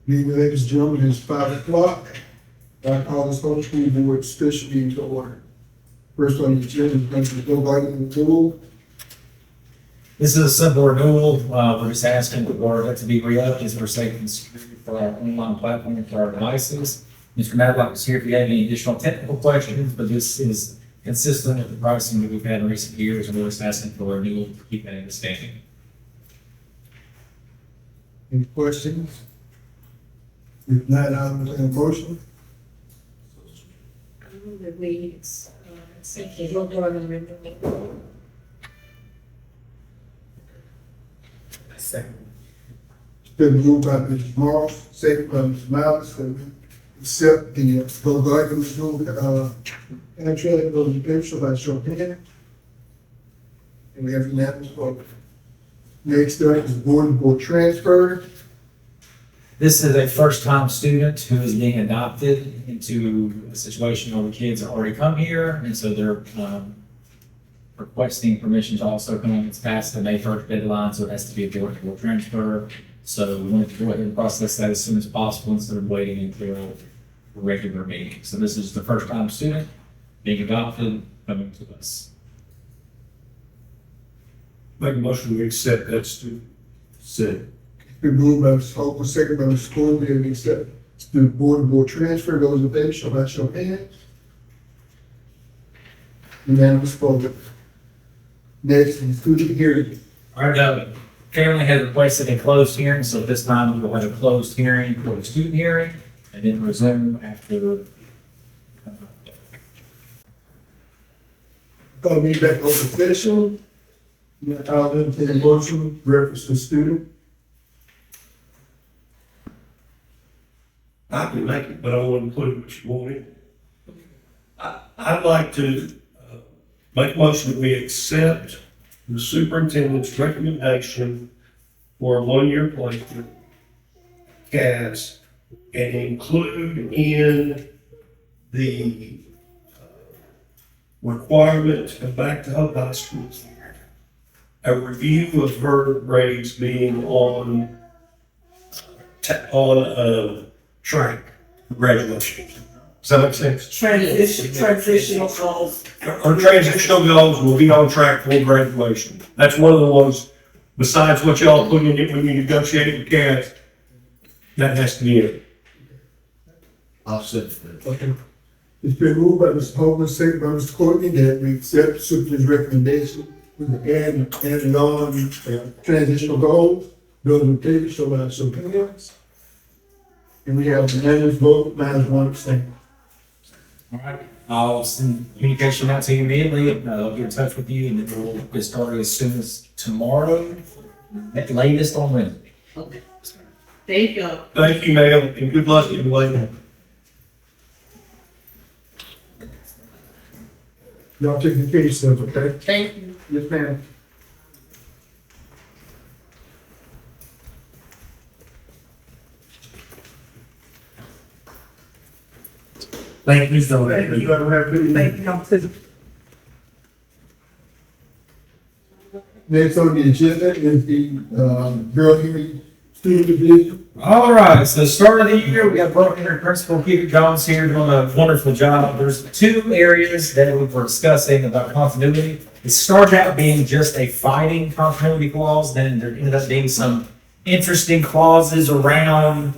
Ladies and gentlemen, it's 5 o'clock. I call this whole school board special meeting to order. First on the agenda is going to be Bill Biden renewal. This is a simple renewal. We're just asking the board to be re-upped as we're safe and secure for our online platform for our devices. Mr. Madlock is here if you have any additional technical questions, but this is consistent with the pricing that we've had in recent years, and we're just asking for a renewal to keep that in the standing. Any questions? If not, I'll entertain a motion. That we accept the Bill Biden renewal. Second. It's been moved by Mr. Morris, second by Mr. Miles, to accept the Bill Biden renewal, contract of the picture by show of hand. And we have unanimous vote. Next up is board transfer. This is a first-time student who is being adopted into a situation where the kids have already come here, and so they're requesting permission to also come. It's past the May 1st deadline, so it has to be a board transfer. So we wanted to go ahead and process that as soon as possible instead of waiting until a regular meeting. So this is the first-time student being adopted, coming to us. Make a motion to accept that student. Second. Been moved by Mr. Holcomb, second by Mr. Corbin, to accept the board transfer. Those in favor, shall by show of hands. Unanimous vote. Next is student hearing. All right, family has requested a closed hearing, so this time we'll have a closed hearing for the student hearing, and then resume after. Call me back over session. I'll entertain a motion reference to student. I can make it, but I want to include what you want in. I'd like to make a motion that we accept the superintendent's recommendation for a one-year placement, CAS, and include in the requirement to come back to Hope High School a review of her grades being on track for graduation. Does that make sense? Transitional goals. Our transitional goals will be on track for graduation. That's one of the ones, besides what y'all put in it when you negotiated with CAS, that has to be it. I'll set that. Okay. It's been moved by Mr. Holcomb, second by Mr. Courtney, that we accept superintendent's recommendation with adding on transitional goals. Those in favor, show by show of hands. And we have unanimous vote, minus one abstain. All right, I'll send communication out to you immediately. I'll get in touch with you, and then we'll get started as soon as tomorrow, at the latest on Wednesday. Okay. Thank you. Thank you, ma'am, and good luck to you later. Y'all take the case of, okay? Thank you. Yes, ma'am. Thank you so much. You gotta have good. Thank you. Next on the agenda is the Girl Henry Student Division. All right, so start of the year, we got Broken Henry Principal Peter Jones here doing a wonderful job. There's two areas that we were discussing about continuity. It started out being just a fighting continuity clause, then there ended up being some interesting clauses around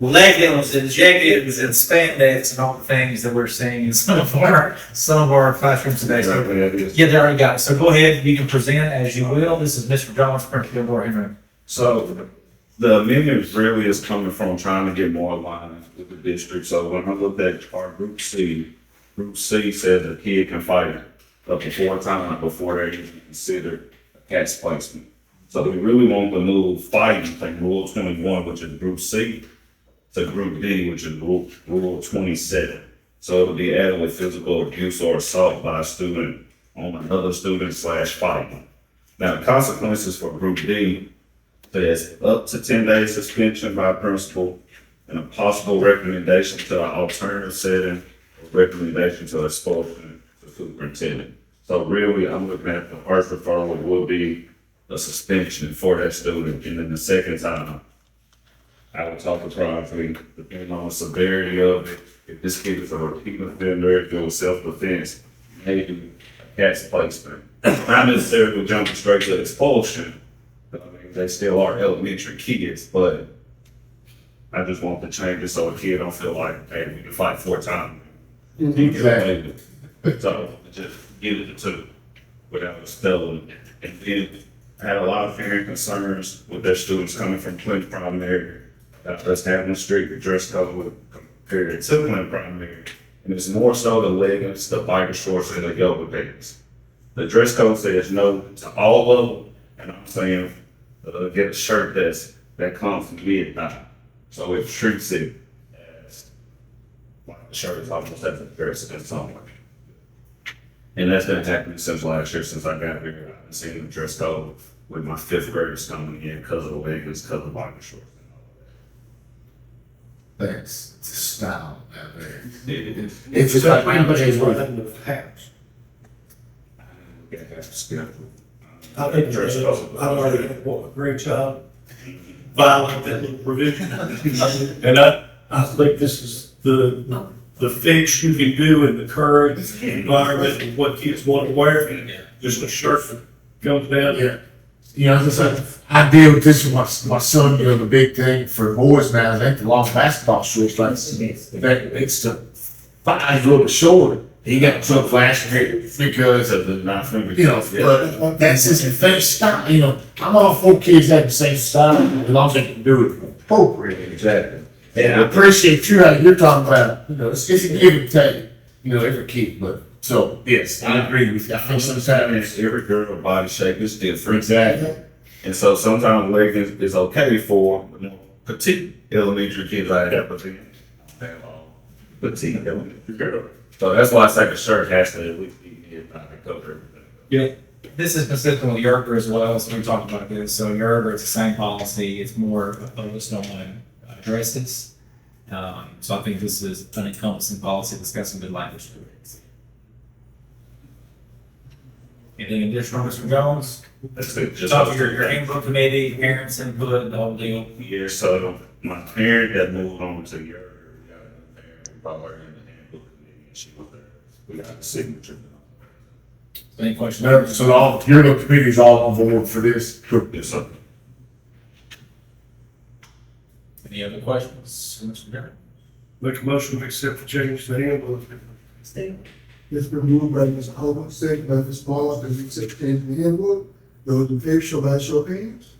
leggings and jackets and spandex and all the things that we're seeing in some of our classrooms today. So, yeah, they already got it. So go ahead, you can present as you will. This is Mr. Jones, Principal Broken Henry. So the amendment really is coming from trying to get more aligned with the district. So when I looked at our Group C said a kid can fight up to 4 times before they're even considered a CAS placement. So we really want to move fighting from Rule 21, which is Group C, to Group D, which is Rule 27. So it'll be added with physical abuse or assault by a student on another student / fighting. Now the consequences for Group D says up to 10 days suspension by principal and a possible recommendation to an alternative setting or recommendation to expulsion to superintendent. So really, I'm looking at the first referral will be a suspension for that student, and then the second time I would talk to probably, depending on the severity of it, if this kid is a repeat offender, if it was self-defense, maybe a cat's placement. Not necessarily jumping straight to expulsion, but I mean, they still are elementary kids, but I just want to change it so a kid don't feel like, hey, we can fight 4 times. Exactly. So just get it to 2 without expelling. And then I had a lot of fear and concerns with their students coming from Clinton Primary, us having a strict dress code compared to Clinton Primary. And it's more so the leggings, the biker shorts, and the yoga pants. The dress code says no to all of them, and I'm saying get a shirt that comes mid-thigh. So it treats it as like the shirt is almost as a dress in some way. And that's been happening since last year, since I got here. I've been seeing the dress code with my 5th graders coming in because of the leggings, because of the biker shorts. That's the style out there. It's It's just like anybody's Right worth. in the house. got that schedule. I think Dress I've code. already done a great job violating that little provision. And I think this is the fix you can do in the current environment and what kids want to wear. Just a shirt that comes down. Yeah. You know, it's like, I deal with this with my son, you know, the big thing for boys now, I think the long basketball shorts, like, it's the thighs a little bit short. He got some last year because of you know, but that's his defense style, you know. I'm all for kids having the same style, as long as they can do it appropriately. Exactly. And I appreciate you, how you're talking about, you know, it's a give and take, you know, every kid, but, so, yes, I agree with you. I think sometimes. Every girl body shape is different. Exactly. And so sometimes leggings is okay for more petite elementary kids like that, but then they're all petite elementary girls. So that's why I say the shirt has to at least be mid-thigh to cover everything. Yeah, this is consistent with Yerger as well, so we talked about this. So Yerger, it's the same policy, it's more focused on dresses. So I think this is an encompassing policy that's got some good language to it. Anything additional, Mr. Jones? That's it. Just Talk to your handbook committee, parents input, the whole deal. Yeah, so my parent that moved on to your, we got a parent, we brought her in the handbook committee, and she was there. We got the signature. Any questions? So all, your little committee's all on board for this? Yes, sir. Any other questions, Mr. Jones? Make a motion to accept the change to the handbook. It's been moved by Ms. Hobart, second by Ms. Moss, that we accept change in the handbook. Those in favor, show by show of hands.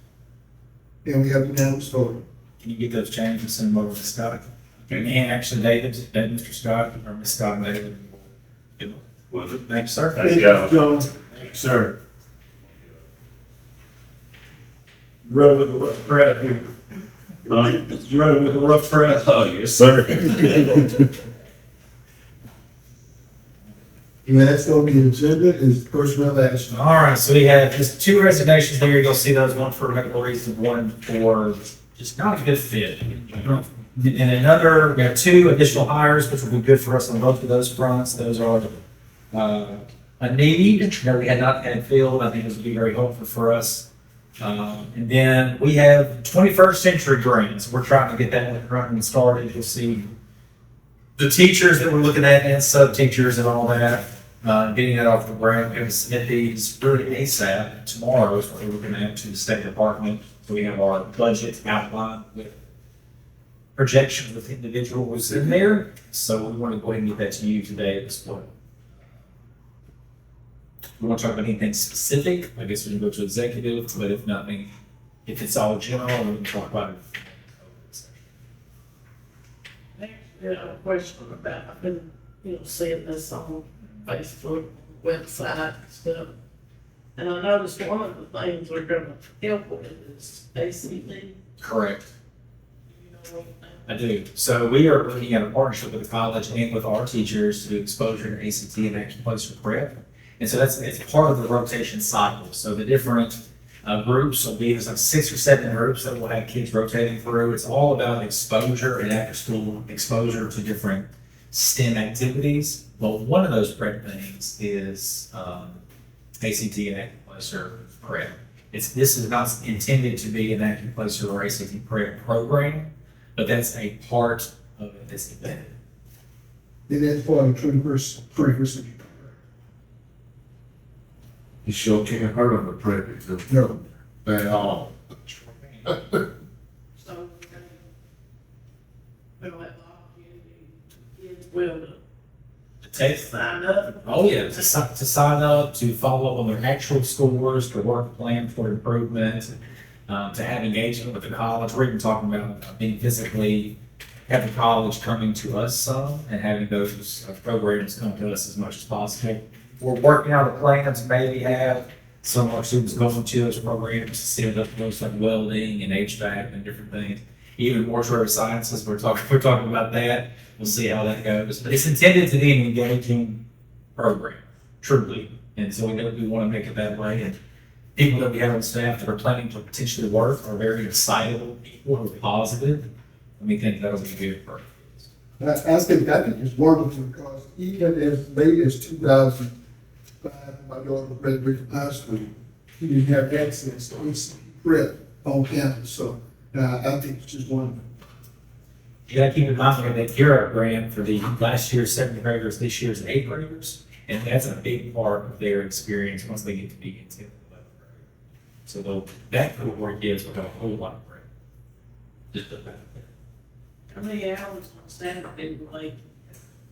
And we have unanimous vote. Can you get those changes and send them over to Scott? And actually, Mr. Scott, or Ms. Scott, and David. Was it? Thank you, sir. Thank you. Jones. Sir. Run with the rough crowd here. Running with the rough crowd. Oh, yes, sir. Last on the agenda is personnel action. All right, so we have just 2 resignations there. You'll see those, one for medical reasons, one for just not a good fit. And another, we have 2 additional hires, which will be good for us on both of those fronts. Those are a need that we had not had filled. I think this would be very helpful for us. And then we have 21st century grants. We're trying to get that running and started. You'll see the teachers that we're looking at and sub teachers and all that. Getting that off the ground, we're going to submit these really ASAP. Tomorrow is what we're looking at to the State Department. So we have our budget outlined with projections with individuals in there. So we want to go ahead and get that to you today at this point. We want to talk about anything specific, I guess we can go to executive, but if nothing, if it's all general, we can talk about it. Yeah, a question about, I've been, seeing this on Facebook, website and stuff. And I noticed one of the things we're gonna help with is ACT. Correct. You know, I do. So we are looking at a partnership with the college and with our teachers to do exposure to ACT and acupuncture prep. And so it's part of the rotation cycle. So the different groups will be, there's like 6 or 7 groups that will have kids rotating through. It's all about exposure and after school exposure to different STEM activities. Well, one of those prep things is ACT and acupuncture prep. This is not intended to be an acupuncture or ACT prep program. but that's a part of it that's embedded. Then that's part of the 21st century. You sure can't hurt them with prejudice. No. At all. So, we'll have opportunity, kids will Take, sign up. oh yeah, to sign up, to follow up on their actual scores, to work a plan for improvement, to have engagement with the college. We're even talking about being physically, have the college coming to us some and having those programs come to us as much as possible. We're working out a plan to maybe have some of our students going to those programs, to set up those like welding and HVAC and different things. Even mortuary sciences, we're talking about that. We'll see how that goes. But it's intended to be an engaging program, truly. And so we want to make it that way. And people that we have on staff that are planning to potentially work are very excitable people who are positive. And we think that'll be good for us. I think that is wonderful because even as late as 2005, my daughter graduated from high school, she didn't have access to instant prep on campus. So I think it's just wonderful. You gotta keep in mind that Europe grant for the last year's seventh graders, this year's eighth graders, and that's a big part of their experience once they get to be in 10th and 11th grade. So that cohort kids will have a whole lot of break. Just the fact that. How many hours on staff do like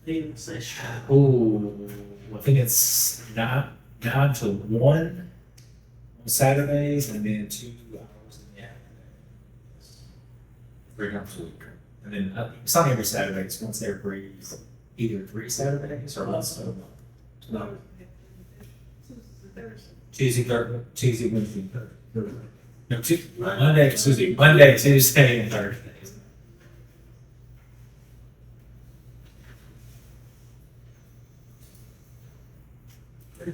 the session? Ooh, I think it's nine to 1 on Saturdays and then 2 hours in the afternoon. 3 times a week. And then it's not every Saturday, it's once every either 3 Saturdays or once a month. No, Tuesday, Wednesday, Thursday. No, Monday, Tuesday, and Thursdays.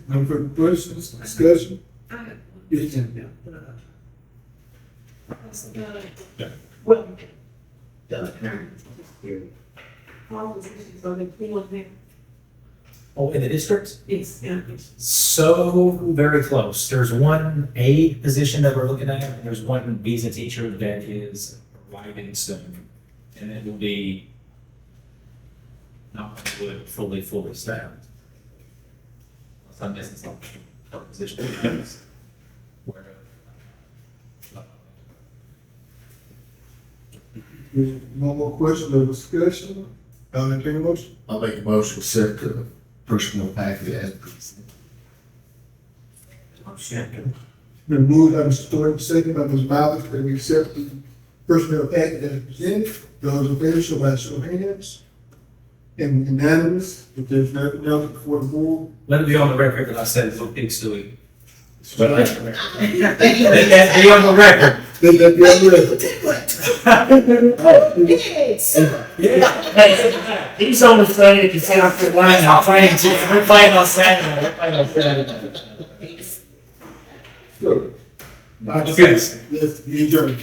No further questions, discussion? Yes, ma'am. Well, all the issues are they feeling there? Oh, in the district? It's, So very close. There's one aide position that we're looking at, and there's one visa teacher that is arriving soon. And it will be not fully staffed. Unless I'm missing something. Or position. Where, No more questions or discussion? I'll entertain a motion. I'll make a motion to set the personnel package as presented. Been moved by Mr. Thornton, second by Ms. Miles, that we accept the personnel package as presented. Those in favor, show by show of hands. And unanimous, if there's nothing else before the board. let it be on the record that I said it's a big stewie. Let that be on the record. Let that be on the record. He's on the stage, you see, I'm playing, we're playing on Saturday. Good. Yes. Let's be adjourned.